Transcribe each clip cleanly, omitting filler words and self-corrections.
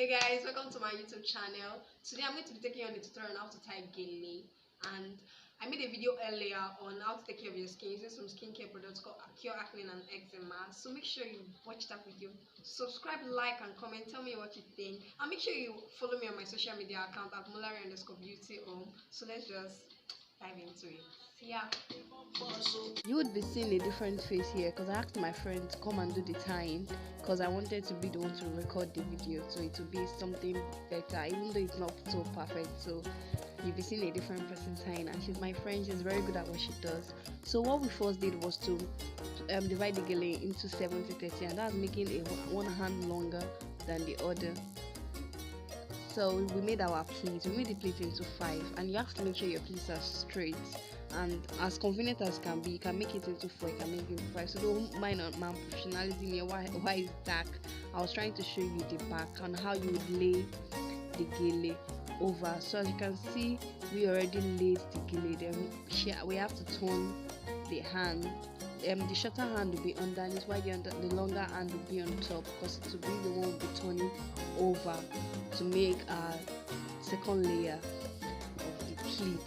Hey guys, welcome to my YouTube channel. Today I'm going to be taking you on a tutorial on how to tie GELE, and I made a video earlier on how to take care of your skin using some skincare products called Cure Acne and Eczema. So make sure you watch that video, subscribe, like and comment, tell me what you think, and make sure you follow me on my social media account at mulari_beauty home. So let's just dive into it. See ya. You would be seeing a different face here because I asked my friend to come and do the tying because I wanted to be the one to record the video, so it will be something better even though it's not so perfect. So you'll be seeing a different person tying, and she's my friend, she's very good at what she does. So what we first did was to divide the GELE into 70-30, and that's making a one hand longer than the other. So we made our pleats. We made the pleats into 5, and you have to make sure your pleats are straight and as convenient as can be. You can make it into 4, you can make it into 5. So don't mind on my professionalism here. Why is dark? I was trying to show you the back and how you would lay the GELE over. So as you can see, we already laid the GELE. Then we have to turn the hand. The shorter hand will be underneath, while the longer hand will be on top, because it will be the one will be turning over to make a second layer of the pleats.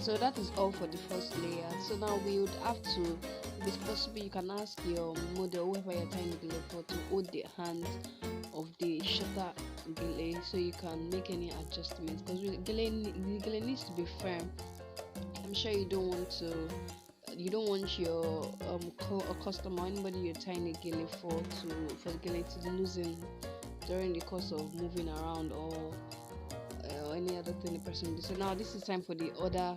So that is all for the first layer. So now we would have to, if it's possible, you can ask your model, whoever you're tying the GELE for, to hold the hand of the shorter GELE so you can make any adjustments, because the GELE needs to be firm. I'm sure you don't want your customer or anybody you're tying a GELE for the GELE to loosen during the course of moving around or any other thing the person does. So now this is time for the other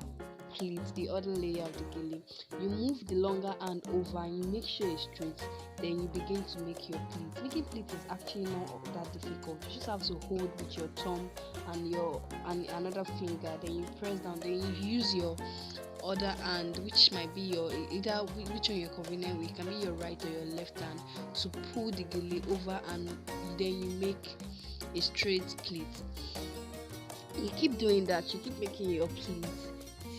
pleat, the other layer of the GELE. You move the longer hand over and you make sure it's straight. Then you begin to make your pleats. Making pleats is actually not that difficult. You just have to hold with your thumb and another finger. Then you press down. Then you use your other hand, which might be your either which one you're convenient with. It can be your right or your left hand, to pull the GELE over, and then you make a straight pleat. You keep doing that. You keep making your pleats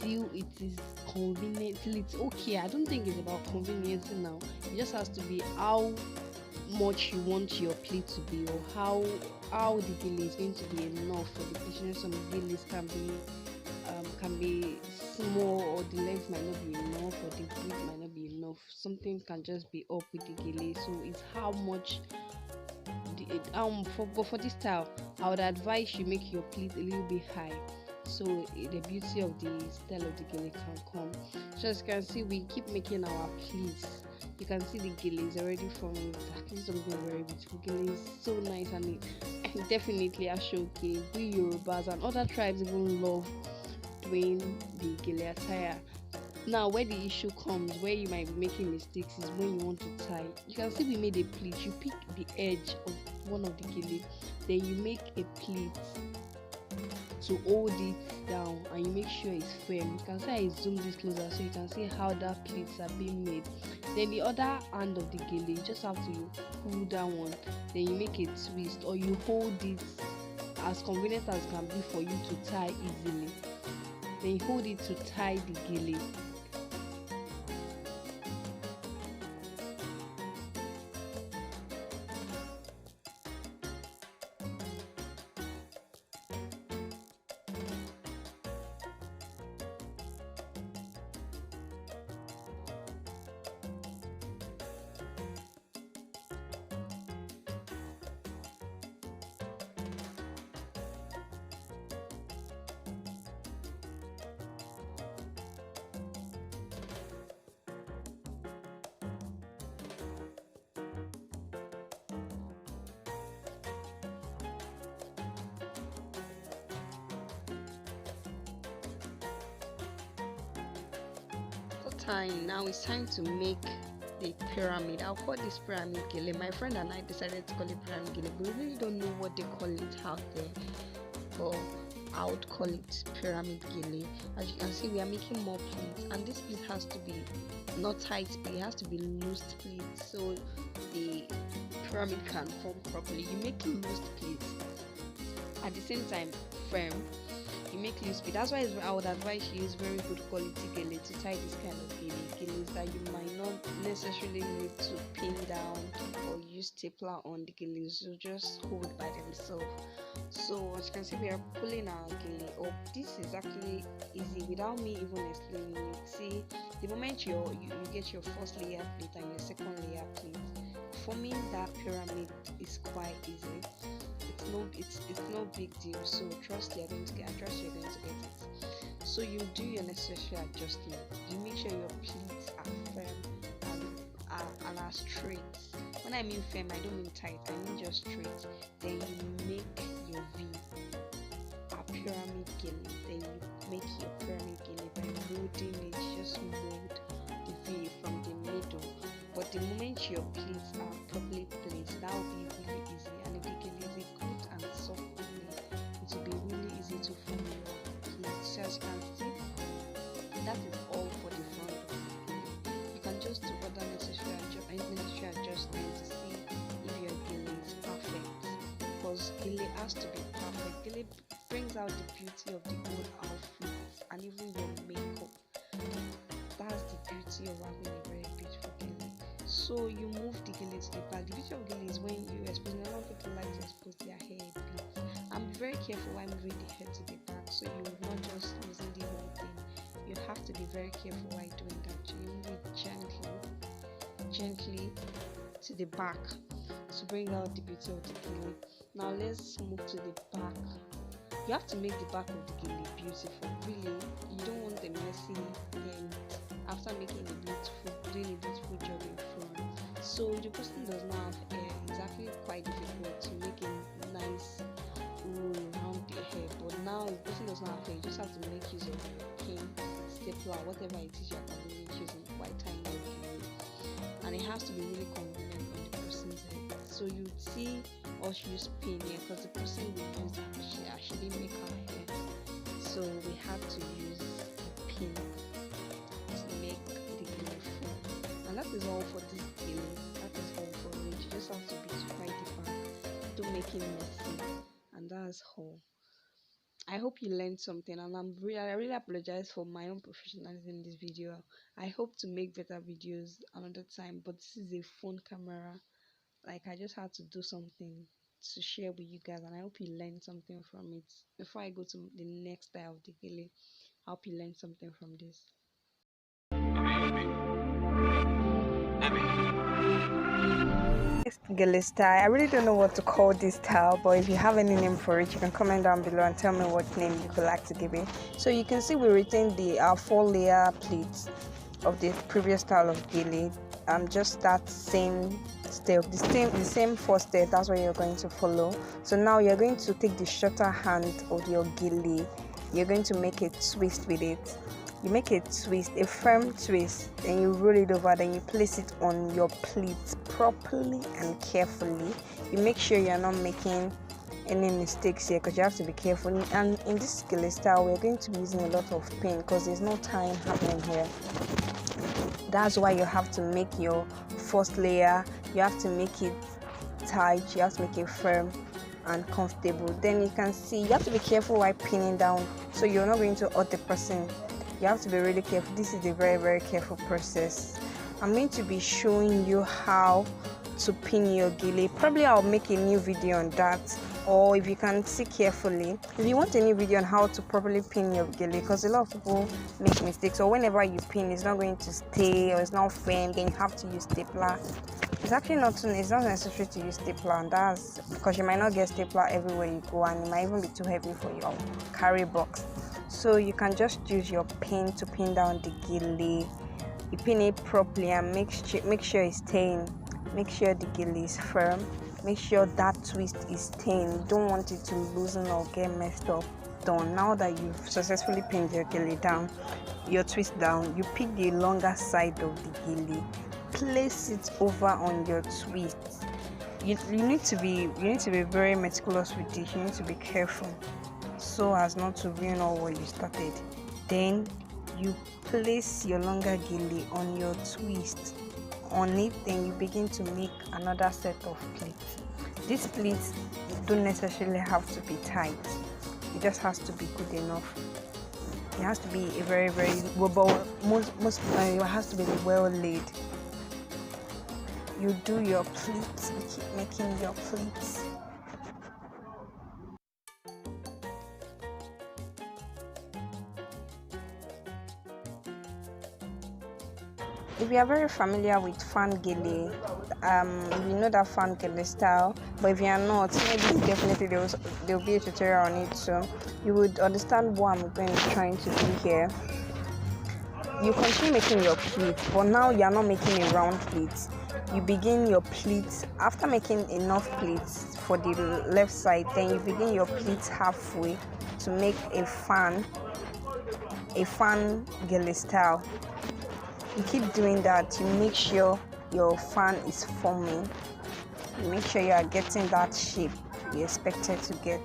till it is convenient, till it's okay. I don't think it's about convenience now. It just has to be how much you want your pleat to be, or how the GELE is going to be enough for the patient. Some GELEs can be small, or the length might not be enough, or the width might not be enough. Something can just be up with the GELE. So it's how much. For this style, I would advise you make your pleat a little bit high, so the beauty of the style of the GELE can come. So as you can see, we keep making our pleats. You can see the GELE is already forming exactly something very beautiful. GELE is so nice, and it definitely a showcase. We Yorubas and other tribes even love doing the GELE attire. Now where the issue comes, where you might be making mistakes, is when you want to tie. You can see we made a pleat. You pick the edge of one of the GELE, then you make a pleat to hold it down, and you make sure it's firm. You can see I zoom this closer so you can see how that pleats are being made. Then the other hand of the GELE, you just have to pull that one, then you make a twist, or you hold it as convenient as can be for you to tie easily. Then you hold it to tie the GELE. Time now, it's time to make the pyramid. I'll call this pyramid GELE. My friend and I decided to call it pyramid GELE, but we really don't know what they call it out there, but I would call it pyramid GELE. As you can see, we are making more pleats, and this pleat has to be not tight pleat, it has to be loose pleat, so the pyramid can form properly. You make loose pleats, at the same time firm. You make loose bit. That's why I would advise you use very good quality gele to tie this kind of geles that you might not necessarily need to pin down or use stapler on the geles. You just hold by themselves. So as you can see, we are pulling our gele up. This is actually easy without me even explaining it. See, the moment you get your first layer plate and your second layer plate, forming that pyramid is quite easy. It's no big deal. So trust you're going to get it. So you do your necessary adjustment. You make sure your pleats are firm and are straight. When I mean firm, I don't mean tight, I mean just straight. Then you make your V a pyramid gele. Then you make your pyramid gele by molding it. Just mold the V from the middle. But the moment your pleats are properly placed, that will be really easy. And if the gele is good and soft, it will be really easy to form your pleats. So as you can see, that is all for the front of the gele. You can just do other necessary adjustments to see if your gele is perfect. Because gele has to be perfect. Gele brings out the beauty of the whole outfit and even your makeup. That's the beauty of having a very beautiful gele. So you move the gele to the back. The beauty of gele is when you expose, a lot of people like to expose their hair a bit. And be very careful while moving the hair to the back, so you will not just losing the whole thing. You have to be very careful while doing that. So you move it gently to the back to bring out the beauty of the gele. Now let's move to the back. You have to make the back of the gele beautiful. Really, you don't want a messy end after making doing a beautiful job in front. So the person does not have hair, it's actually quite difficult to make a nice roll around the hair. But now if the person does not have hair, you just have to make use of pin, stapler, whatever it is you are convenient using while tying your gele. And it has to be really convenient on the person's head. So you see us use pin here because the person we use actually make our hair. So we have to use a pin to make the gele full. And that is all for this gele. That is all for it. You just have to be quite different. Don't make it messy. And that's all. I hope you learned something, and I really apologize for my own professionalism in this video. I hope to make better videos another time, but this is a phone camera. Like, I just had to do something to share with you guys, and I hope you learned something from it. Before I go to the next style of the gele, I hope you learned something from this. Gele style. I really don't know what to call this style, but if you have any name for it, you can comment down below and tell me what name you would like to give it. So you can see we retained the 4-layer pleats of the previous style of gele. Just that same step, the same 4 step. That's what you're going to follow. So now you're going to take the shorter hand of your gele. You're going to make a twist with it. You make a twist, a firm twist, then you roll it over, then you place it on your pleats properly and carefully. You make sure you're not making any mistakes here because you have to be careful. And in this gele style, we're going to be using a lot of pin because there's no tying happening here. That's why you have to make your first layer, you have to make it tight, you have to make it firm and comfortable. Then you can see you have to be careful while pinning down so you're not going to hurt the person. You have to be really careful. This is a very, very careful process. I'm going to be showing you how to pin your gele. Probably I'll make a new video on that, or if you can see carefully, if you want any video on how to properly pin your gele, because a lot of people make mistakes, or whenever you pin it's not going to stay or it's not firm, then you have to use stapler. It's actually not necessary to use stapler, and that's because you might not get stapler everywhere you go, and it might even be too heavy for your carry box. So you can just use your pin to pin down the gele. You pin it properly and make sure it's staying. Make sure the gele is firm. Make sure that twist is staying. You don't want it to loosen or get messed up. Done. Now that you've successfully pinned your gele down, your twist down, you pick the longer side of the gele, place it over on your twist. You need to be very meticulous with this. You need to be careful so as not to ruin all what you started. Then you place your longer gele on your twist on it, then you begin to make another set of pleats. These pleats don't necessarily have to be tight. It just has to be good enough. It has to be a very it has to be well laid. You do your pleats, you keep making your pleats. If you are very familiar with fan gele, you know that fan gele style. But if you are not, maybe definitely there will be a tutorial on it, so you would understand what I'm going to trying to do here. You continue making your pleats, but now you are not making a round pleat. You begin your pleats after making enough pleats for the left side. Then you begin your pleats halfway to make a fan gele style. You keep doing that. You make sure your fan is forming. You make sure you are getting that shape you expected to get.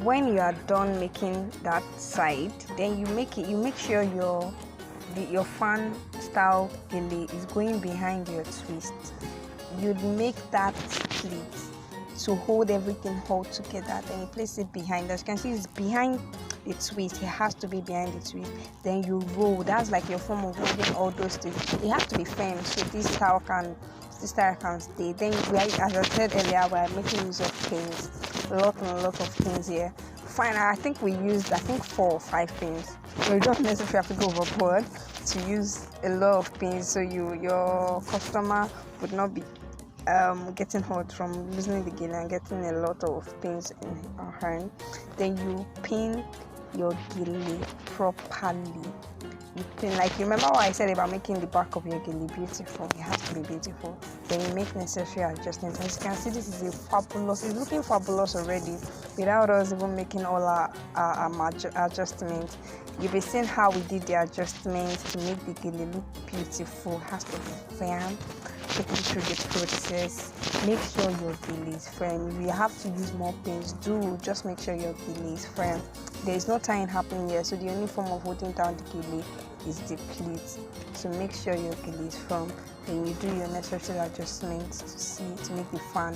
When you are done making that side, then you make sure your fan style gele is going behind your twist. You'd make that pleat to hold everything all together, then you place it behind. As you can see, it's behind the twist. It has to be behind the twist. Then you roll. That's like your form of holding all those things. It has to be firm so this style can stay. Then as I said earlier, we are making use of pins. A lot of pins here. Fine, I think we used 4 or 5 pins. So you don't necessarily have to go overboard to use a lot of pins, so your customer would not be getting hurt from losing the gele and getting a lot of pins in her hand. Then you pin your gele properly. You pin, like, you remember what I said about making the back of your gele beautiful? It has to be beautiful. Then you make necessary adjustments. As you can see, this is it's looking fabulous already without us even making all our adjustments. You'll be seeing how we did the adjustments to make the gele look beautiful. It has to be firm. Taking through the process. Make sure your gele is firm. If you have to use more pins, just make sure your gele is firm. There is no tying happening here, so the only form of holding down the gele is the pleat. So make sure your gele is firm. Then you do your necessary adjustments to make the fan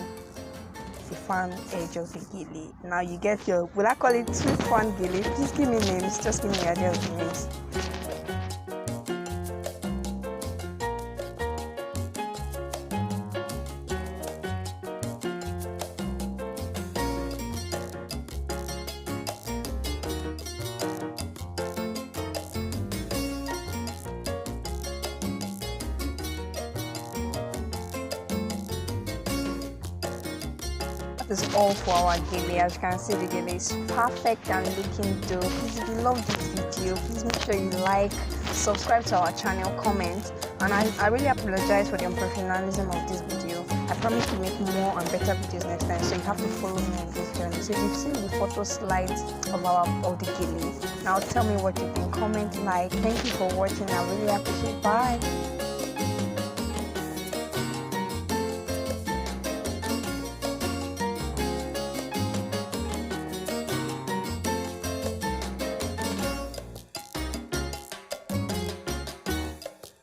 edge of the gele. Now you get your, will I call it sweet fan gele? Please give me names. Just give me an idea of the names. That is all for our gele. As you can see, the gele is perfect and looking dope. Please, if you love this video, please make sure you like, subscribe to our channel, comment, and I really apologize for the unprofessionalism of this video. I promise to make more and better videos next time, so you have to follow me on this journey. So if you've seen the photo slides of the gele, now tell me what you think. Comment, like. Thank you for watching. I really appreciate it. Bye.